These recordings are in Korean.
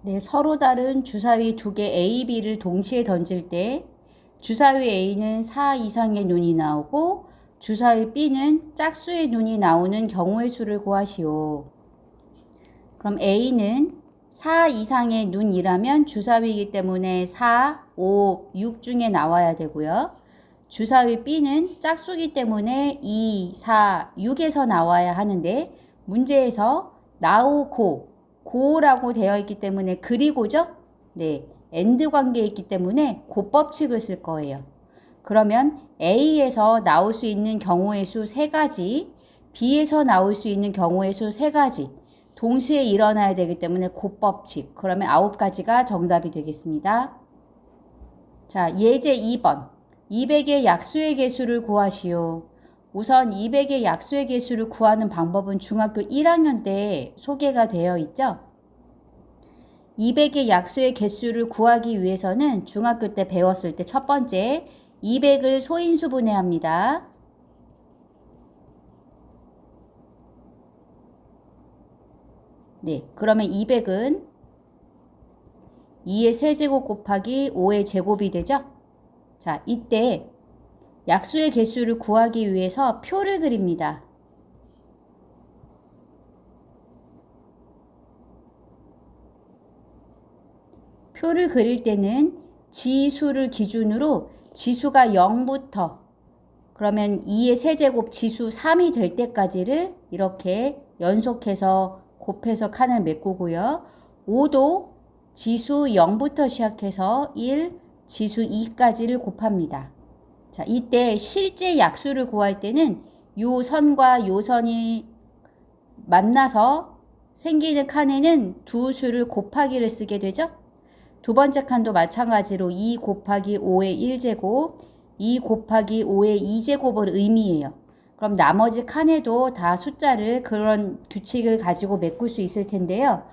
네, 서로 다른 주사위 두 개 A, B를 동시에 던질 때 주사위 A는 4 이상의 눈이 나오고 주사위 B는 짝수의 눈이 나오는 경우의 수를 구하시오. 그럼 A는 4 이상의 눈이라면 주사위이기 때문에 4, 5, 6 중에 나와야 되고요. 주사위 B는 짝수이기 때문에 2, 4, 6에서 나와야 하는데 문제에서 나오고 고라고 되어 있기 때문에 그리고죠? 네, AND 관계에 있기 때문에 고 법칙을 쓸 거예요. 그러면 A에서 나올 수 있는 경우의 수 3가지, B에서 나올 수 있는 경우의 수 3가지 동시에 일어나야 되기 때문에 고 법칙. 그러면 9가지가 정답이 되겠습니다. 자, 예제 2번. 200의 약수의 개수를 구하시오. 우선 200의 약수의 개수를 구하는 방법은 중학교 1학년 때 소개가 되어 있죠. 200의 약수의 개수를 구하기 위해서는 중학교 때 배웠을 때 첫 번째 200을 소인수분해합니다. 네, 그러면 200은 2의 세제곱 곱하기 5의 제곱이 되죠. 자, 이때 약수의 개수를 구하기 위해서 표를 그립니다. 표를 그릴 때는 지수를 기준으로 지수가 0부터 그러면 2의 세제곱 지수 3이 될 때까지를 이렇게 연속해서 곱해서 칸을 메꾸고요. 5도 지수 0부터 시작해서 1, 지수 2까지를 곱합니다. 자, 이때 실제 약수를 구할 때는 요 선과 요 선이 만나서 생기는 칸에는 두 수를 곱하기를 쓰게 되죠. 두 번째 칸도 마찬가지로 2 곱하기 5의 1제곱, 2 곱하기 5의 2제곱을 의미해요. 그럼 나머지 칸에도 다 숫자를 그런 규칙을 가지고 메꿀 수 있을 텐데요.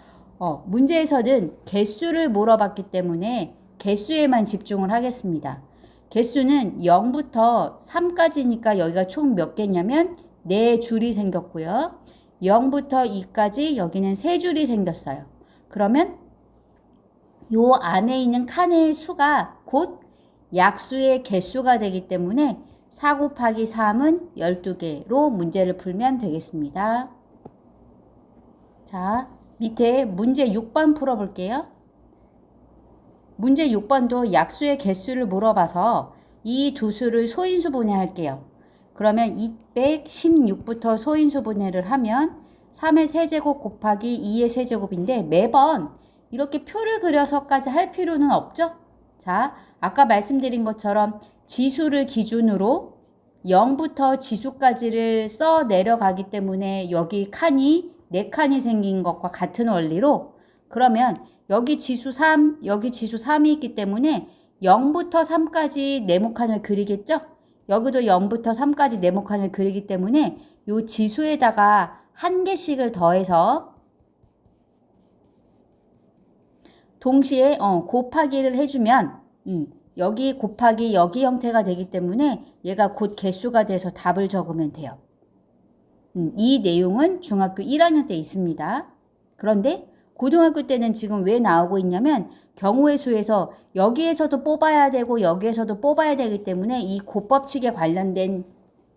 문제에서는 개수를 물어봤기 때문에 개수에만 집중을 하겠습니다. 개수는 0부터 3까지니까 여기가 총 몇 개냐면 4줄이 생겼고요. 0부터 2까지 여기는 3줄이 생겼어요. 그러면 요 안에 있는 칸의 수가 곧 약수의 개수가 되기 때문에 4 곱하기 3은 12개로 문제를 풀면 되겠습니다. 자, 밑에 문제 6번 풀어볼게요. 문제 6번도 약수의 개수를 물어봐서 이 두 수를 소인수분해할게요. 그러면 216부터 소인수분해를 하면 3의 세제곱 곱하기 2의 세제곱인데 매번 이렇게 표를 그려서까지 할 필요는 없죠? 자, 아까 말씀드린 것처럼 지수를 기준으로 0부터 지수까지를 써 내려가기 때문에 여기 칸이 4칸이 생긴 것과 같은 원리로 그러면 여기 지수 3, 여기 지수 3이 있기 때문에 0부터 3까지 네모칸을 그리겠죠? 여기도 0부터 3까지 네모칸을 그리기 때문에 이 지수에다가 한 개씩을 더해서 동시에 곱하기를 해주면 여기 곱하기 여기 형태가 되기 때문에 얘가 곧 개수가 돼서 답을 적으면 돼요. 이 내용은 중학교 1학년 때 있습니다. 그런데 고등학교 때는 지금 왜 나오고 있냐면 경우의 수에서 여기에서도 뽑아야 되고 여기에서도 뽑아야 되기 때문에 이 곱법칙에 관련된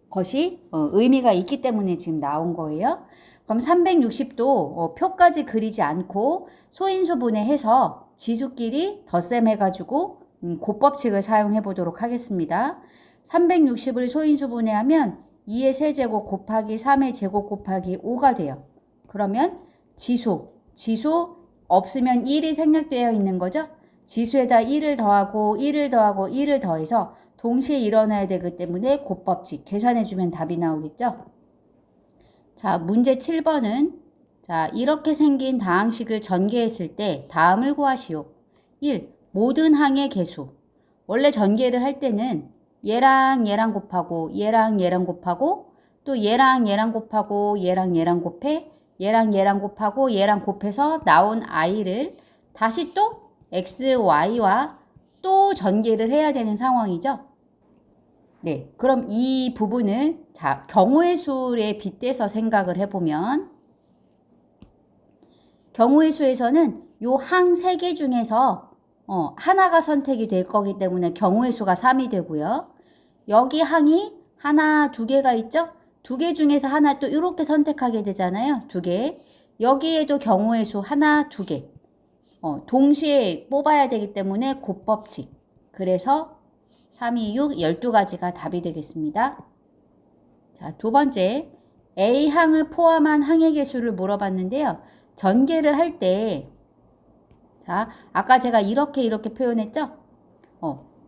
것이 의미가 있기 때문에 지금 나온 거예요. 그럼 360도 표까지 그리지 않고 소인수분해해서 지수끼리 덧셈해가지고 곱법칙을 사용해 보도록 하겠습니다. 360을 소인수분해하면 2의 세제곱 곱하기 3의 제곱 곱하기 5가 돼요. 그러면 지수 없으면 1이 생략되어 있는 거죠. 지수에다 1을 더하고 1을 더하고 1을 더해서 동시에 일어나야 되기 때문에 곱법칙 계산해주면 답이 나오겠죠. 자, 문제 7번은 자, 이렇게 생긴 다항식을 전개했을 때 다음을 구하시오. 1. 모든 항의 개수. 원래 전개를 할 때는 얘랑 얘랑 곱하고 얘랑 얘랑 곱하고 또 얘랑 얘랑 곱하고 얘랑 얘랑 곱해 얘랑 얘랑 곱하고 얘랑 곱해서 나온 i를 다시 또 x, y와 또 전개를 해야 되는 상황이죠. 네, 그럼 이 부분을 자, 경우의 수에 빗대서 생각을 해보면 경우의 수에서는 요 항 3개 중에서 하나가 선택이 될 거기 때문에 경우의 수가 3이 되고요. 여기 항이 하나, 2개가 있죠? 2개 중에서 하나 또 이렇게 선택하게 되잖아요. 2개. 여기에도 경우의 수 하나, 2개. 동시에 뽑아야 되기 때문에 곱법칙. 그래서 3, 2, 6, 12가지가 답이 되겠습니다. 자, 두 번째. A항을 포함한 항의 개수를 물어봤는데요. 전개를 할 때, 자, 아까 제가 이렇게 표현했죠?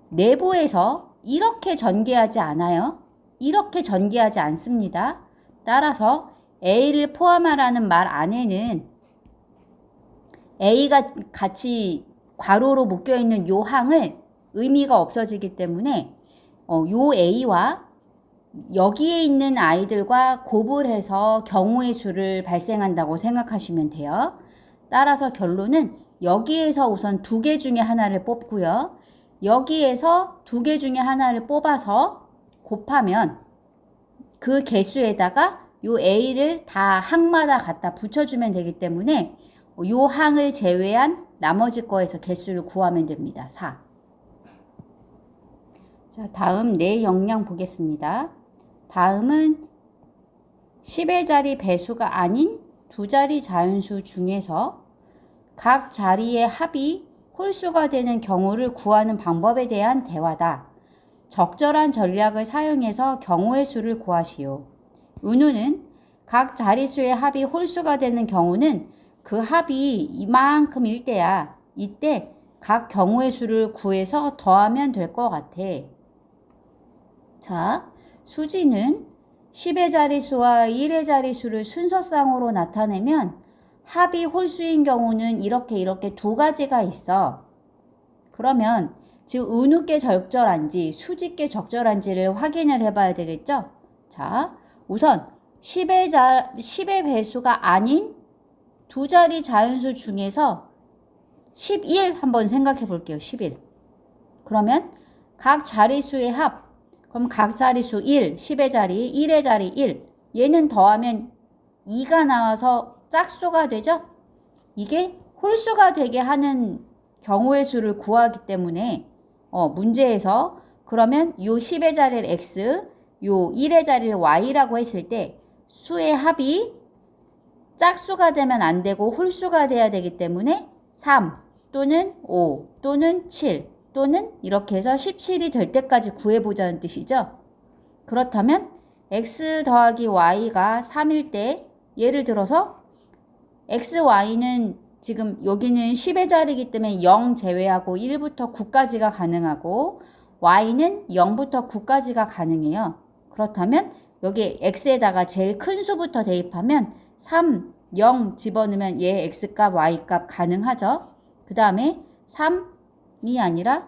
내부에서 이렇게 전개하지 않아요. 이렇게 전개하지 않습니다. 따라서 A를 포함하라는 말 안에는 A가 같이 괄호로 묶여있는 요 항을 의미가 없어지기 때문에 요 A와 여기에 있는 아이들과 곱을 해서 경우의 수를 발생한다고 생각하시면 돼요. 따라서 결론은 여기에서 우선 2개 중에 하나를 뽑고요. 여기에서 2개 중에 하나를 뽑아서 곱하면 그 개수에다가 요 A를 다 항마다 갖다 붙여주면 되기 때문에 요 항을 제외한 나머지 거에서 개수를 구하면 됩니다. 4. 자, 다음 내 역량 보겠습니다. 다음은 10의 자리 배수가 아닌 두 자리 자연수 중에서 각 자리의 합이 홀수가 되는 경우를 구하는 방법에 대한 대화다. 적절한 전략을 사용해서 경우의 수를 구하시오. 은우는 각 자릿수의 합이 홀수가 되는 경우는 그 합이 이만큼일 때야. 이때 각 경우의 수를 구해서 더하면 될 것 같아. 자, 수지는 10의 자릿수와 1의 자릿수를 순서상으로 나타내면 합이 홀수인 경우는 이렇게 2가지가 있어. 그러면 지금 은우께 적절한지 수지께 적절한지를 확인을 해봐야 되겠죠? 자, 우선 10의 배수가 아닌 두 자리 자연수 중에서 11 한번 생각해 볼게요. 11. 그러면 각 자릿수의 합, 그럼 각 자릿수 1, 10의 자리, 1의 자리 1. 얘는 더하면 2가 나와서 짝수가 되죠? 이게 홀수가 되게 하는 경우의 수를 구하기 때문에 문제에서 그러면 요 10의 자리를 x, 요 1의 자리를 y라고 했을 때 수의 합이 짝수가 되면 안 되고 홀수가 돼야 되기 때문에 3 또는 5 또는 7 또는 이렇게 해서 17이 될 때까지 구해보자는 뜻이죠. 그렇다면 x 더하기 y가 3일 때 예를 들어서 x, y는 지금 여기는 10의 자리이기 때문에 0 제외하고 1부터 9까지가 가능하고 y는 0부터 9까지가 가능해요. 그렇다면 여기 x에다가 제일 큰 수부터 대입하면 3, 0 집어넣으면 얘 x값, y값 가능하죠. 그 다음에 3이 아니라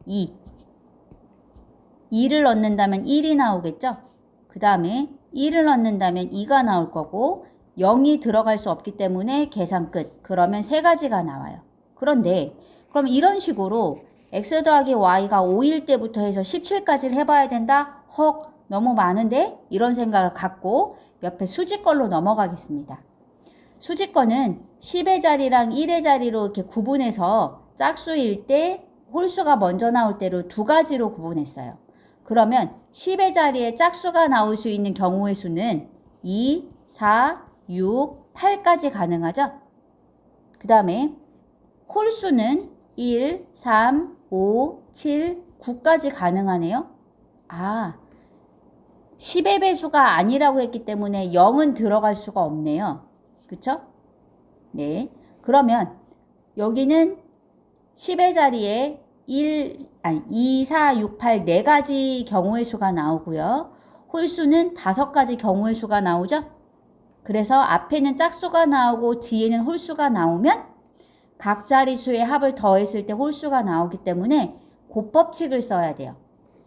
2. 2를 넣는다면 1이 나오겠죠. 그 다음에 1을 넣는다면 2가 나올 거고 0이 들어갈 수 없기 때문에 계산 끝. 그러면 3가지가 나와요. 그런데 그럼 이런 식으로 x 더하기 y가 5일 때부터 해서 17까지를 해봐야 된다? 헉, 너무 많은데? 이런 생각을 갖고 옆에 수지 걸로 넘어가겠습니다. 수지 거는 10의 자리랑 1의 자리로 이렇게 구분해서 짝수일 때 홀수가 먼저 나올 때로 2가지로 구분했어요. 그러면 10의 자리에 짝수가 나올 수 있는 경우의 수는 2, 4, 6, 8까지 가능하죠? 그 다음에 홀수는 1, 3, 5, 7, 9까지 가능하네요. 10의 배수가 아니라고 했기 때문에 0은 들어갈 수가 없네요. 그쵸? 네. 그러면 여기는 10의 자리에 2, 4, 6, 8 4가지 경우의 수가 나오고요. 홀수는 5가지 경우의 수가 나오죠? 그래서 앞에는 짝수가 나오고 뒤에는 홀수가 나오면 각 자릿수의 합을 더했을 때 홀수가 나오기 때문에 곱법칙을 써야 돼요.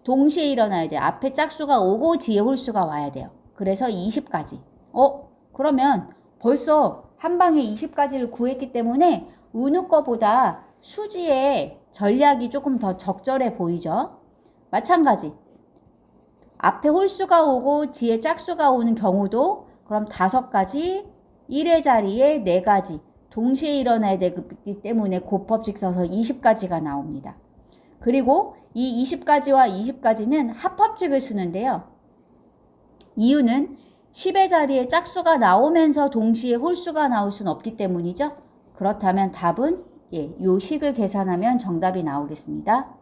동시에 일어나야 돼요. 앞에 짝수가 오고 뒤에 홀수가 와야 돼요. 그래서 20까지. 그러면 벌써 한 방에 20까지를 구했기 때문에 은우 거보다 수지의 전략이 조금 더 적절해 보이죠? 마찬가지. 앞에 홀수가 오고 뒤에 짝수가 오는 경우도 그럼 5가지, 1의 자리에 4가지, 동시에 일어나야 되기 때문에 곱법칙 써서 20가지가 나옵니다. 그리고 이 20가지와 20가지는 합법칙을 쓰는데요. 이유는 10의 자리에 짝수가 나오면서 동시에 홀수가 나올 수는 없기 때문이죠. 그렇다면 답은 요 식을 계산하면 정답이 나오겠습니다.